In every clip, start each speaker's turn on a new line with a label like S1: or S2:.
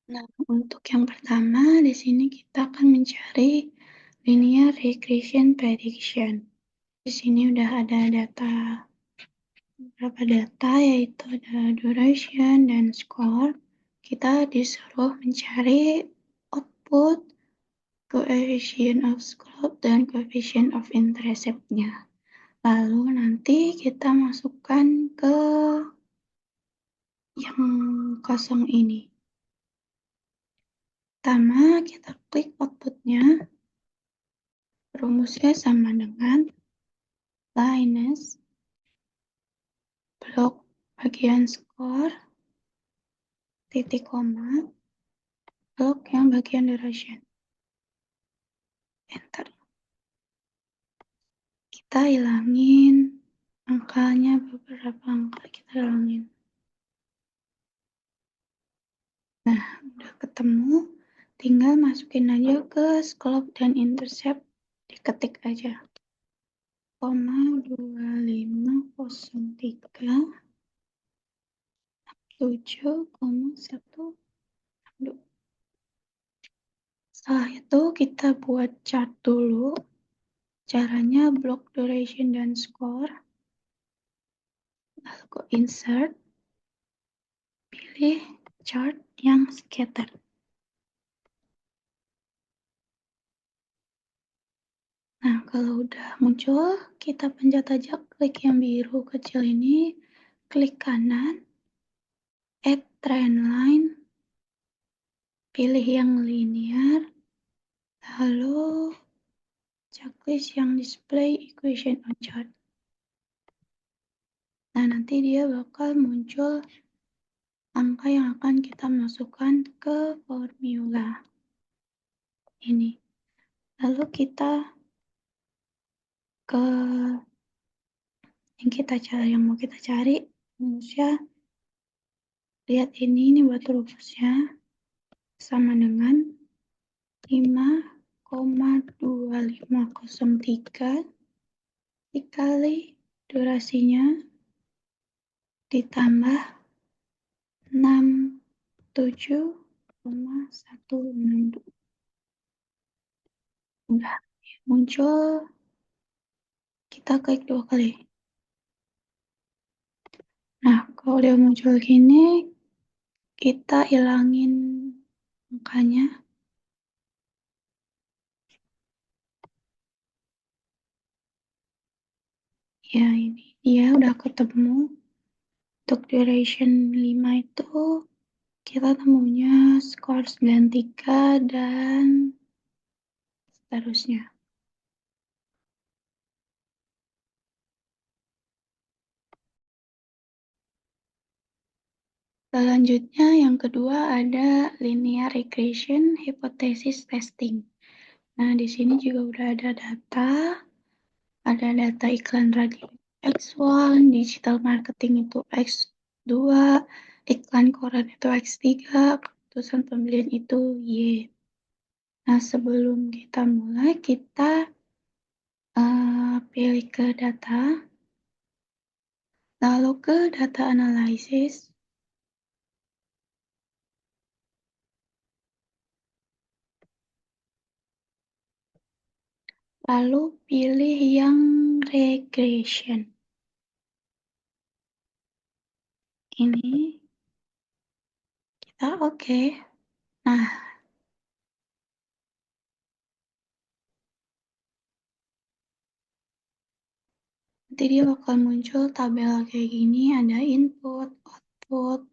S1: Nah, untuk yang pertama, di sini kita akan mencari linear regression prediction. Di sini udah ada beberapa data, yaitu ada duration dan score. Kita disuruh mencari output, coefficient of slope, dan coefficient of intercept-nya. Lalu nanti kita masukkan ke yang kosong ini. Pertama, kita klik output-nya. Rumusnya sama dengan minus blok bagian skor, titik koma, blok yang bagian duration. Enter. Kita hilangin angkanya, beberapa angka kita hilangin. Nah, udah ketemu, tinggal masukin aja ke slope dan intercept, diketik aja. 0,2503 7,1. Setelah itu kita buat chart dulu. Caranya block duration dan score. Lalu ke insert. Pilih chart yang scatter. Nah, kalau udah muncul, kita pencet aja klik yang biru kecil ini. Klik kanan. Add trend line. Pilih yang linear. Lalu checklist yang display equation on chart. Nah, nanti dia bakal muncul angka yang akan kita masukkan ke formula ini. Lalu kita ke yang mau kita cari, rumusnya. Lihat ini buat rumusnya sama dengan 5,2503 dikali durasinya ditambah 67,162. Udah muncul, kita klik 2 kali. Nah, kalau udah muncul gini, kita hilangin angkanya. Ya, ini dia udah ketemu. Untuk duration 5 itu kita temunya skor 93 dan seterusnya. Selanjutnya yang kedua ada linear regression hypothesis testing. Nah, di sini juga udah ada data iklan radio X1, digital marketing itu X2, iklan koran itu X3, keputusan pembelian itu Y. Nah, sebelum kita mulai, kita pilih ke data, lalu ke data analysis, lalu pilih yang regression. Ini kita oke. Nah, nanti dia bakal muncul tabel kayak gini, ada input, output,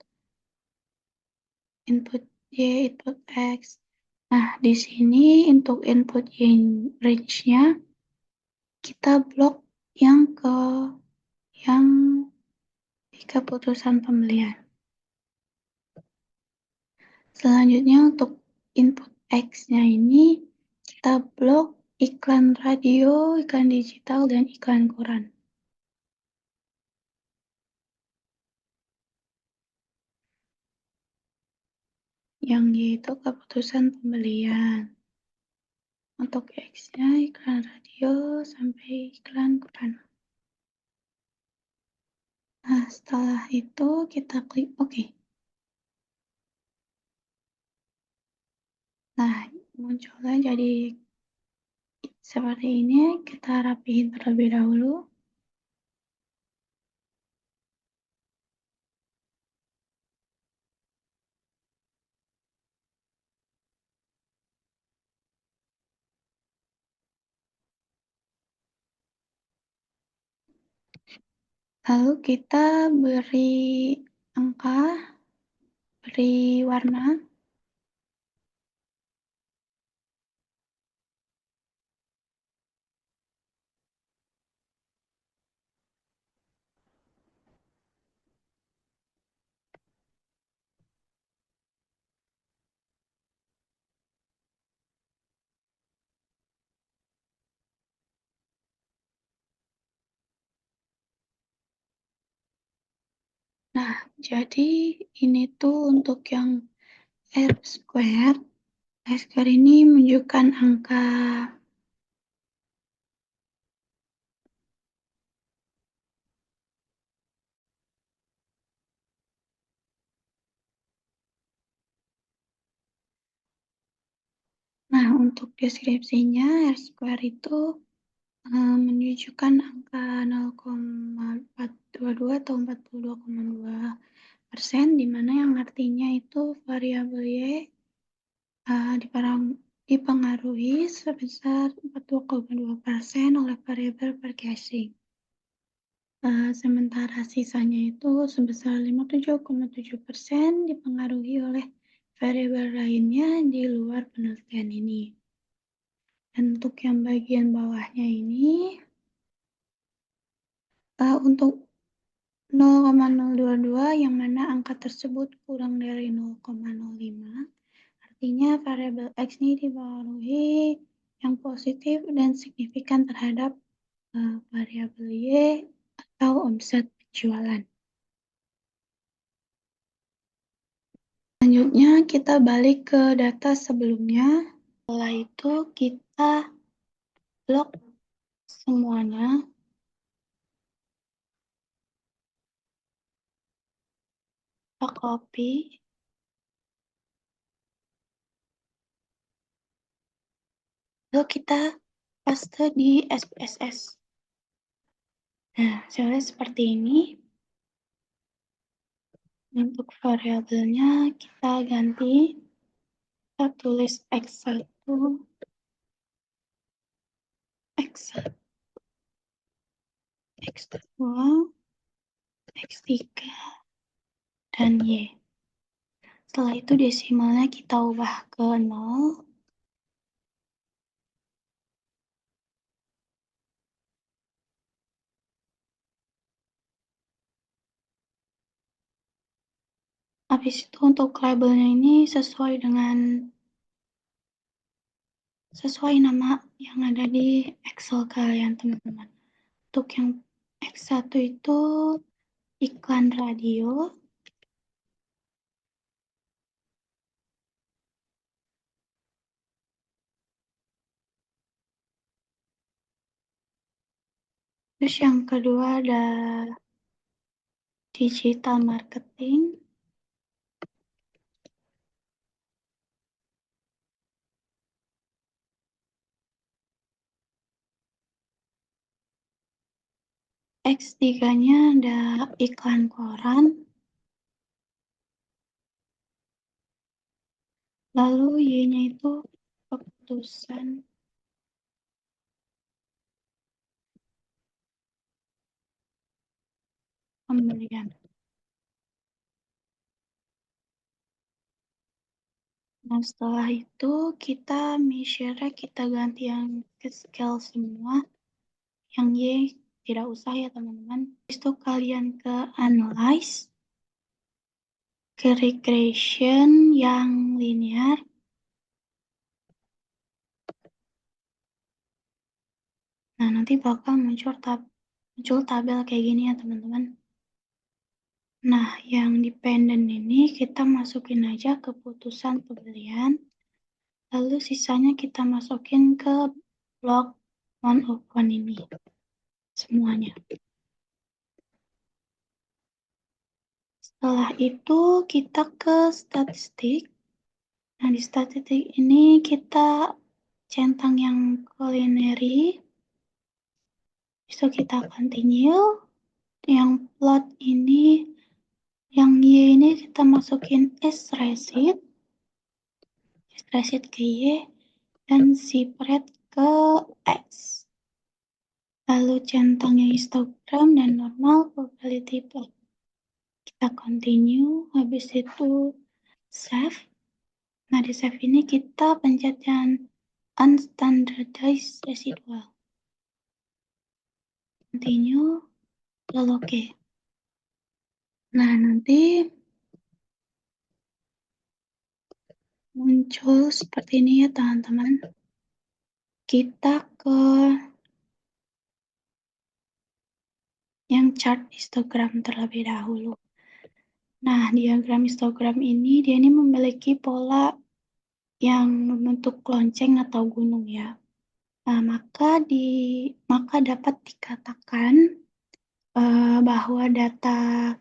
S1: input Y, input X. Nah, di sini untuk input Y range-nya kita blok yang di keputusan pembelian. Selanjutnya untuk input X-nya ini kita blok iklan radio, iklan digital, dan iklan koran. Yang Y itu keputusan pembelian. Untuk X-nya iklan radio sampai iklan koran. Nah, setelah itu kita klik OK. munculnya jadi seperti ini. Kita rapihin terlebih dahulu. Lalu kita beri angka, beri warna. Nah, jadi ini tuh untuk yang R square. R square ini menunjukkan angka. Nah, untuk deskripsinya R square itu menunjukkan angka 0,422 atau 42,2%, di mana yang artinya itu variabel Y dipengaruhi sebesar 42,2% oleh variabel percasing. Sementara sisanya itu sebesar 57,7% dipengaruhi oleh variabel lainnya di luar penelitian ini. Dan untuk yang bagian bawahnya ini, untuk 0,022 yang mana angka tersebut kurang dari 0,05, artinya variabel X ini dipengaruhi yang positif dan signifikan terhadap variabel Y atau omset penjualan. Selanjutnya kita balik ke data sebelumnya. Setelah itu kita blok semuanya. Kita copy. Lalu kita paste di SPSS. Nah, hasilnya seperti ini. Untuk variabelnya kita ganti. Kita tulis X1, X1, X2, X3, dan Y. Setelah itu desimalnya kita ubah ke 0. Habis itu untuk labelnya ini sesuai nama yang ada di Excel kalian, teman-teman. Untuk yang X1 itu iklan radio. Terus yang kedua ada digital marketing. X3-nya ada iklan koran. Lalu Y-nya itu keputusan pembelian. Nah, setelah itu kita measure-nya kita ganti yang ke scale semua. Yang Y tidak usah ya, teman-teman. Itu kalian ke analyze, ke regression yang linear. Nah, nanti bakal muncul tabel kayak gini ya, teman-teman. Nah, yang dependent ini kita masukin aja keputusan pembelian. Lalu sisanya kita masukin ke blok 101 ini. Semuanya. Setelah itu kita ke statistik. Nah, di statistik ini kita centang yang culinary, so kita continue. Yang plot ini, yang Y ini kita masukin S receipt ke Y, dan spread ke X. Lalu centangnya histogram dan normal probability plot. Kita continue, habis itu save. Nah, di save ini kita pencet yang unstandardized residual. Continue, lalu oke. Okay. Nah, nanti muncul seperti ini ya teman-teman. Kita ke yang chart histogram terlebih dahulu. Nah, diagram histogram ini, dia ini memiliki pola yang membentuk lonceng atau gunung ya. Nah, maka dapat dikatakan bahwa data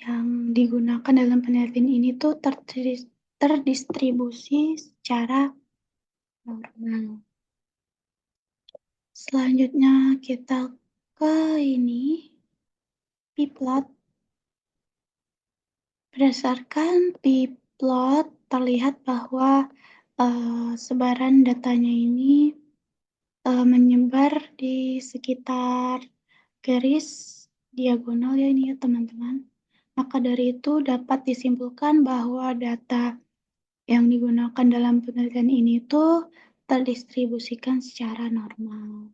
S1: yang digunakan dalam penelitian ini tuh terdistribusi secara normal. Selanjutnya kita ke ini, p-plot. Berdasarkan p-plot terlihat bahwa sebaran datanya ini menyebar di sekitar garis diagonal ya ini ya teman-teman. Maka dari itu dapat disimpulkan bahwa data yang digunakan dalam penelitian ini tuh terdistribusikan secara normal.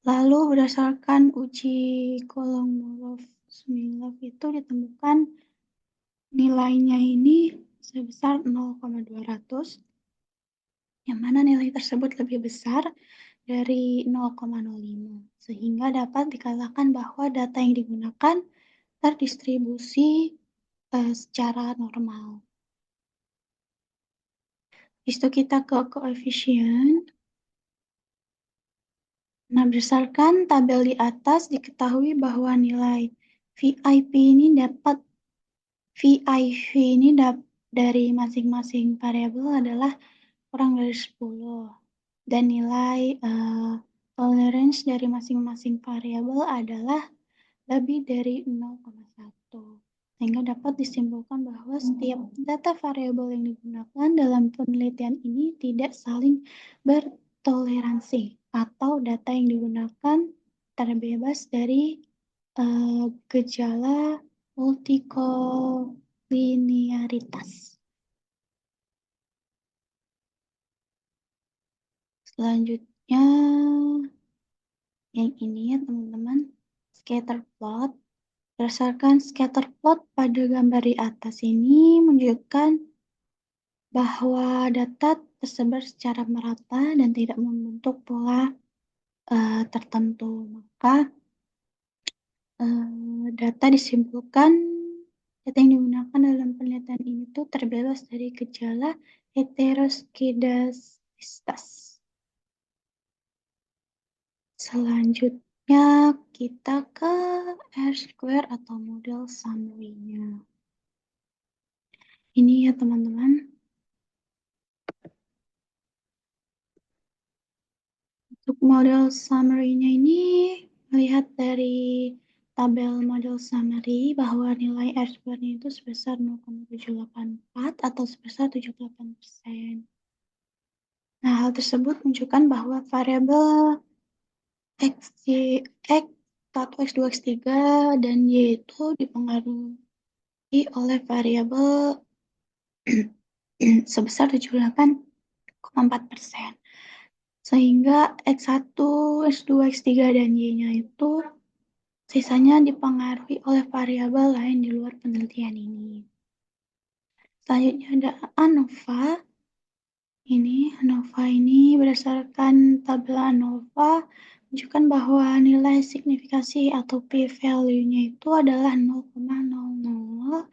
S1: Lalu berdasarkan uji Kolmogorov-Smirnov itu ditemukan nilainya ini sebesar 0,200, yang mana nilai tersebut lebih besar dari 0,05, sehingga dapat dikatakan bahwa data yang digunakan terdistribusi secara normal. Itu kita ke koefisien. Nah, berdasarkan tabel di atas diketahui bahwa nilai VIP ini dari masing-masing variabel adalah kurang dari 10, dan nilai tolerance dari masing-masing variabel adalah lebih dari 0,1. Sehingga dapat disimpulkan bahwa setiap data variabel yang digunakan dalam penelitian ini tidak saling bertoleransi, atau data yang digunakan terbebas dari gejala multikolinearitas. Selanjutnya yang ini ya teman-teman, scatter plot. Berdasarkan scatter plot pada gambar di atas ini menunjukkan bahwa data tersebar secara merata dan tidak membentuk pola tertentu. Maka data yang digunakan dalam penelitian ini tuh terbebas dari gejala heteroskedasisitas. Selanjutnya kita ke R-square atau model summary-nya. Ini ya teman-teman. Untuk model summary-nya ini melihat dari tabel model summary bahwa nilai R-square-nya itu sebesar 0,784 atau sebesar 78%. Nah, hal tersebut menunjukkan bahwa variabel X1, X2, X3, dan Y itu dipengaruhi oleh variabel sebesar 78,4%. Sehingga X1, X2, X3, dan Y-nya itu sisanya dipengaruhi oleh variabel lain di luar penelitian ini. Selanjutnya ada ANOVA. ANOVA ini berdasarkan tabel ANOVA menunjukkan bahwa nilai signifikasi atau p-value-nya itu adalah 0,00,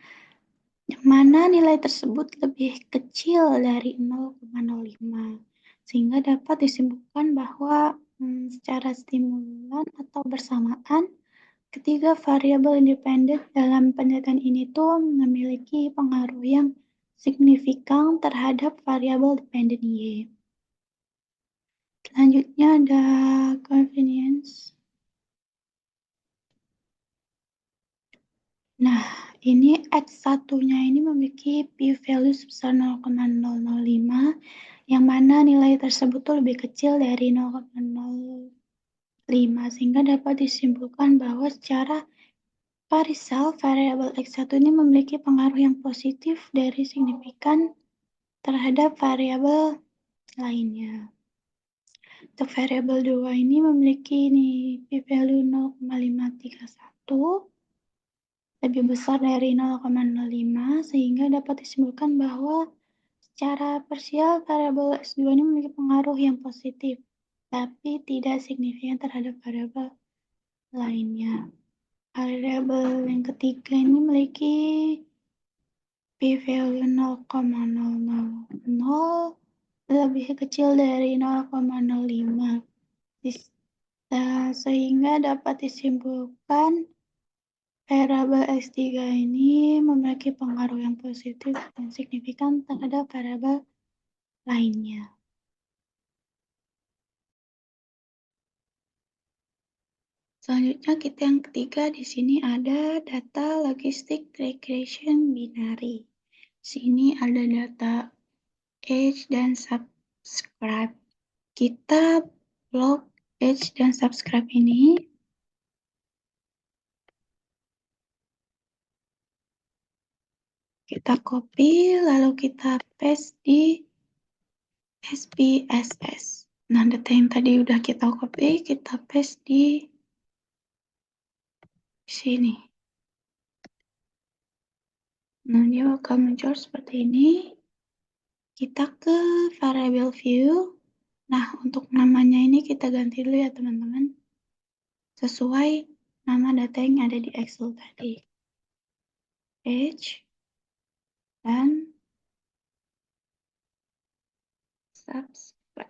S1: yang mana nilai tersebut lebih kecil dari 0,05, sehingga dapat disimpulkan bahwa secara stimulan atau bersamaan Ketiga, variabel independen dalam penelitian ini tuh memiliki pengaruh yang signifikan terhadap variabel dependen Y. Selanjutnya ada convenience. Nah, ini X1-nya ini memiliki p-value sebesar 0,005, yang mana nilai tersebut tuh lebih kecil dari 0,05, sehingga dapat disimpulkan bahwa secara parisal variabel X1 ini memiliki pengaruh yang positif dari signifikan terhadap variabel lainnya. Untuk variabel 2 ini memiliki p-value 0,531, lebih besar dari 0,05, sehingga dapat disimpulkan bahwa secara parsial variabel X2 ini memiliki pengaruh yang positif, tapi tidak signifikan terhadap variabel lainnya. Variabel yang ketiga ini memiliki p-value 0,000, lebih kecil dari 0,05, sehingga dapat disimpulkan variabel X3 ini memiliki pengaruh yang positif dan signifikan terhadap variabel lainnya. Selanjutnya kita yang ketiga di sini ada data logistic regression binary. Sini ada data age dan subscribe. Kita blok age dan subscribe ini. Kita copy lalu kita paste di SPSS. Nah, data yang tadi udah kita copy, kita paste di sini. Nah, dia bakal muncul seperti ini. Kita ke variable view. Nah, untuk namanya ini kita ganti dulu ya, teman-teman. Sesuai nama data yang ada di Excel tadi. Age dan subscribe.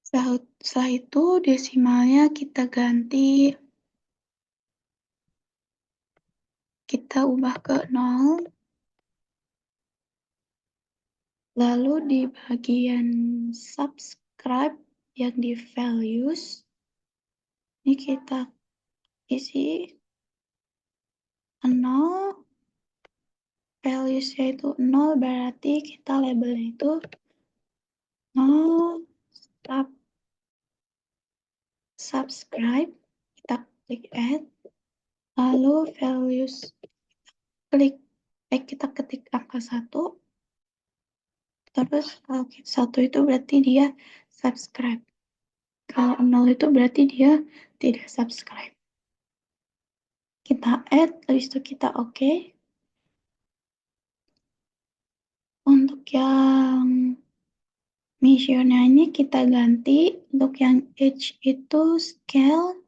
S1: Setelah itu desimalnya kita ganti, kita ubah ke 0. Lalu di bagian subscribe yang di values, ini kita isi 0, values-nya itu 0, berarti kita labelnya itu 0 subscribe, kita klik add, lalu values, kita ketik angka 1, terus kalau 1 itu berarti dia subscribe, kalau 0 itu berarti dia tidak subscribe. Kita add, habis itu kita oke. Untuk yang measure-nya ini kita ganti, untuk yang age itu scale,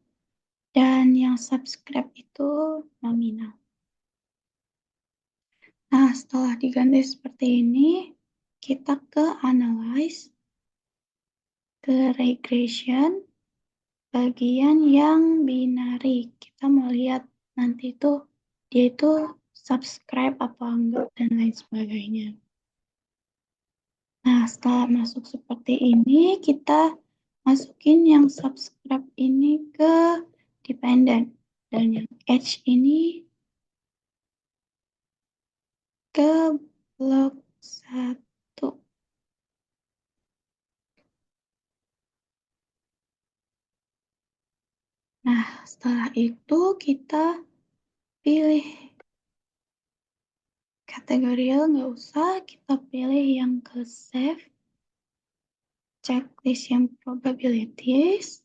S1: dan yang subscribe itu nominal. Nah, setelah diganti seperti ini, kita ke analyze, ke regression, bagian yang binary. Kita mau lihat nanti itu dia itu subscribe apa enggak dan lain sebagainya. Nah, setelah masuk seperti ini, kita masukin yang subscribe ini ke dependent, dan yang age ini ke blok 1. Nah, setelah itu kita pilih kategorial, nggak usah, kita pilih yang ke save, checklist yang probabilities,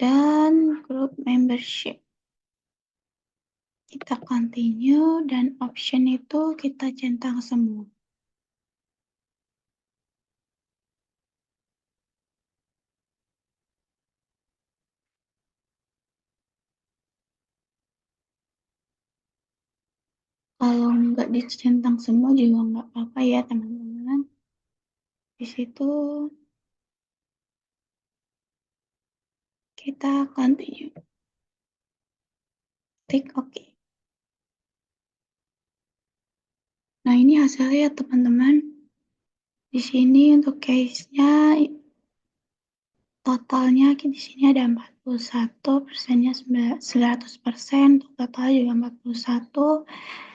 S1: dan group membership. Kita continue, dan option itu kita centang semua. Kalau nggak dicentang semua juga nggak apa-apa ya teman-teman. Di situ kita continue. Klik OK. Nah, ini hasilnya ya teman-teman. Di sini untuk case-nya totalnya di sini ada 41, persennya 100%, total juga 41.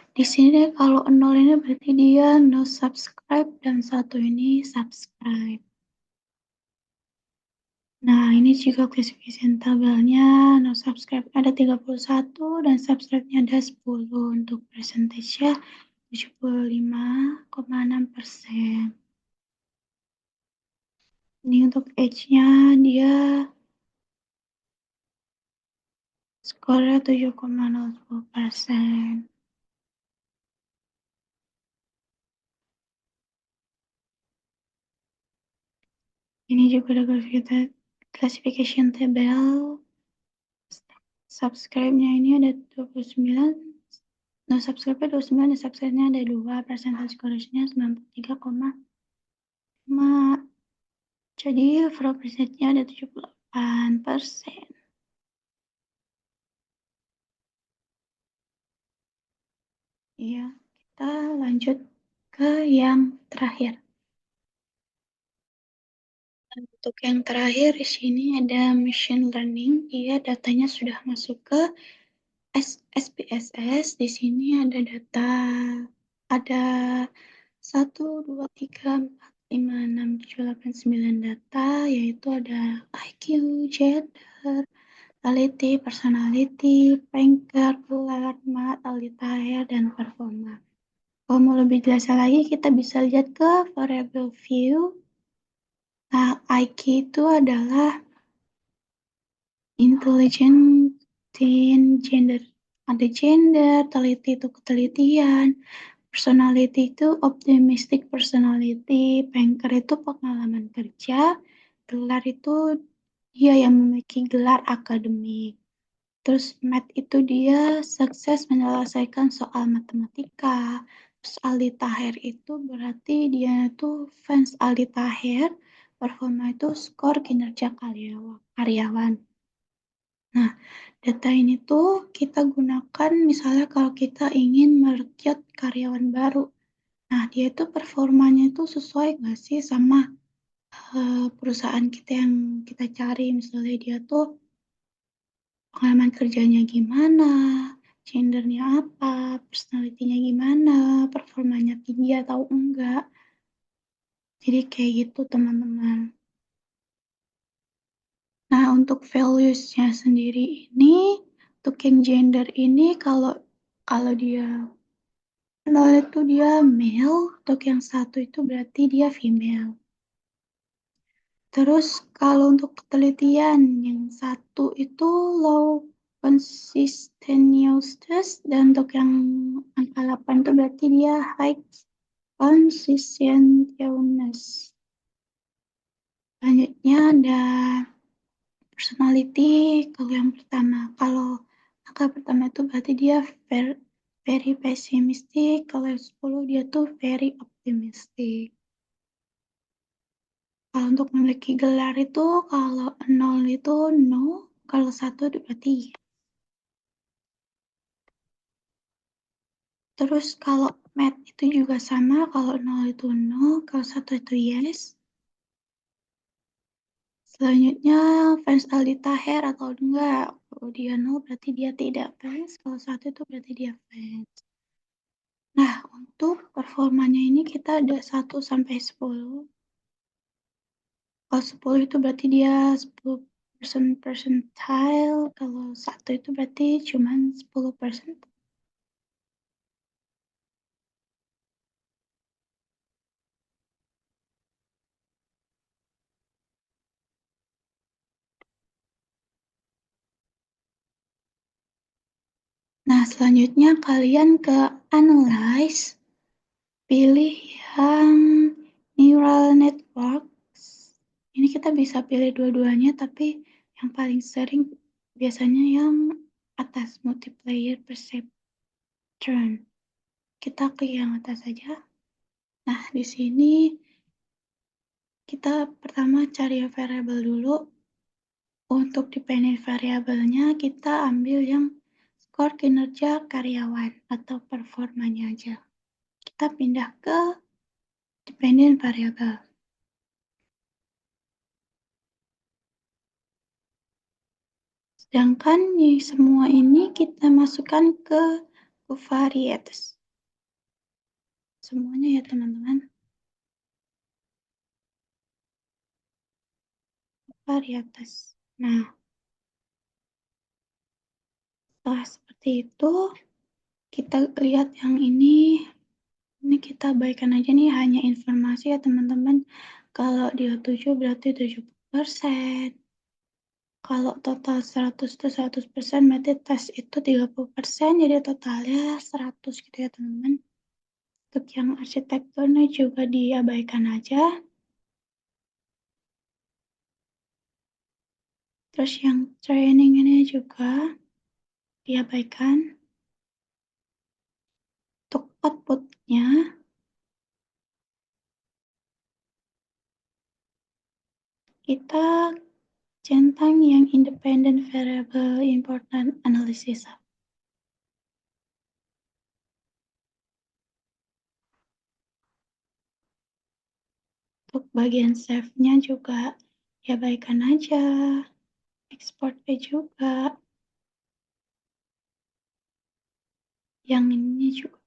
S1: Di sini kalau 0 ini berarti dia no subscribe dan 1 ini subscribe. Nah, ini juga classification tabelnya. No subscribe ada 31 dan subscribe-nya ada 10. Untuk percentage-nya 75,6%. Ini untuk age-nya dia skornya 7,02%. Ini juga ada classification table. Subscribe-nya ini ada 29. No subscribe-nya 29 dan subscribe-nya ada 2. Percentage correction-nya 93,5. Jadi overall percentage-nya ada 78%. Iya, kita lanjut ke yang terakhir. Untuk yang terakhir di sini ada machine learning. Dia datanya sudah masuk ke SPSS. Di sini ada data, ada 1, 2, 3, 4, 5, 6, 7, 8, 9 data, yaitu ada IQ, gender, ability, personality, ranker, gelar, mat, altitair, dan performa. Kalau mau lebih jelas lagi, kita bisa lihat ke variable view. Nah, IQ itu adalah intelligent teen gender. Ada gender, teliti itu ketelitian, personality itu optimistic personality, banker itu pengalaman kerja, gelar itu dia yang memiliki gelar akademik. Terus math itu dia sukses menyelesaikan soal matematika. Terus Aldi Taher itu berarti dia itu fans Aldi Taher. Performa itu skor kinerja karyawan. Nah, data ini tuh kita gunakan misalnya kalau kita ingin merekrut karyawan baru. Nah, dia itu performanya itu sesuai nggak sih sama perusahaan kita yang kita cari. Misalnya dia tuh pengalaman kerjanya gimana, gendernya apa, personality-nya gimana, performanya tinggi atau enggak. Jadi kayak gitu teman-teman. Nah, untuk values-nya sendiri ini, untuk yang gender ini kalau dia 0 itu dia male, untuk yang 1 itu berarti dia female. Terus kalau untuk ketelitian, yang 1 itu low consistency dan untuk yang angka 8 itu berarti dia high consistentiousness. Selanjutnya ada personality. Kalau yang pertama, kalau angka pertama itu berarti dia very, very pessimistic. Kalau yang 10 dia tuh very optimistic. Kalau untuk memiliki gelar itu, kalau 0 itu no, kalau 1 itu berarti yes. Terus kalau math itu juga sama, kalau 0 itu no, kalau 1 itu yes. Selanjutnya fans Aldi Taher atau enggak. Kalau dia no berarti dia tidak fans, kalau 1 itu berarti dia fans. Nah, untuk performanya ini kita ada 1 sampai 10. Kalau 10 itu berarti dia 10% percentile, kalau 1 itu berarti cuma 10%. Nah, selanjutnya kalian ke analyze, pilih yang neural networks. Ini kita bisa pilih dua-duanya, tapi yang paling sering biasanya yang atas multiplayer perceptron. Kita klik yang atas saja. Nah, di sini kita pertama cari variabel dulu. Untuk dependent variabelnya kita ambil yang skor kinerja karyawan atau performanya aja. Kita pindah ke dependent variable. Sedangkan semua ini kita masukkan ke varieties. Semuanya ya teman-teman. Varieties. Nah, setelah seperti itu, kita lihat yang ini kita baikkan aja nih hanya informasi ya teman-teman. Kalau dia 7 berarti 70%. Kalau total 100 itu 100%, berarti tes itu 30%, jadi totalnya 100 gitu ya teman-teman. Untuk yang arsitekturnya juga diabaikan aja. Terus yang training ini juga diabaikan. Untuk outputnya, kita centang yang independent variable important analysis. Untuk bagian save-nya juga diabaikan aja. Exportnya juga. Yang ini juga.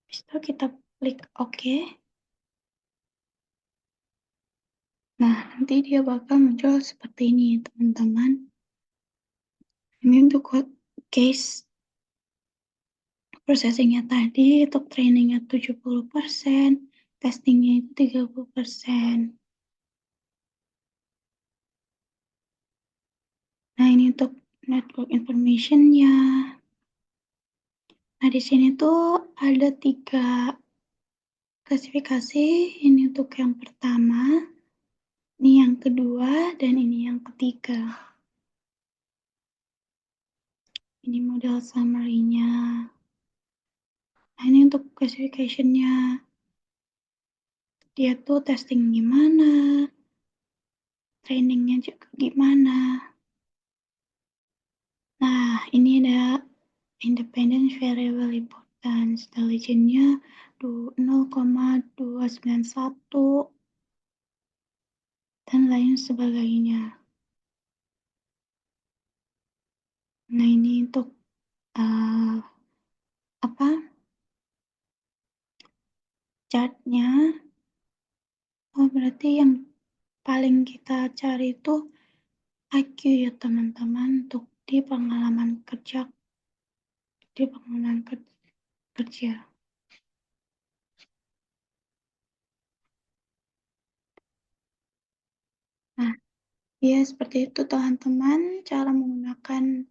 S1: Habis itu kita klik OK. Nah, nanti dia bakal muncul seperti ini, teman-teman. Ini untuk case processingnya tadi, untuk trainingnya 70%, testingnya itu 30%. Nah, ini untuk network information-nya. Nah, di sini tuh ada 3 klasifikasi. Ini untuk yang pertama, ini yang kedua, dan ini yang ketiga. Ini model summary-nya. Nah, ini untuk classification-nya. Dia tuh testing gimana, trainingnya juga gimana. Nah, ini ada independent variable importance, intelligence-nya 0,291 dan lain sebagainya. Nah, ini untuk chartnya. Oh, berarti yang paling kita cari itu IQ ya teman-teman, untuk di pengalaman kerja. Nah, ya seperti itu teman-teman, cara menggunakan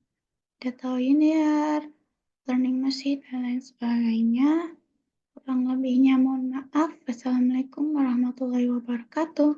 S1: data linear, learning machine, dan lain sebagainya. Kurang lebihnya mohon maaf. Wassalamualaikum warahmatullahi wabarakatuh.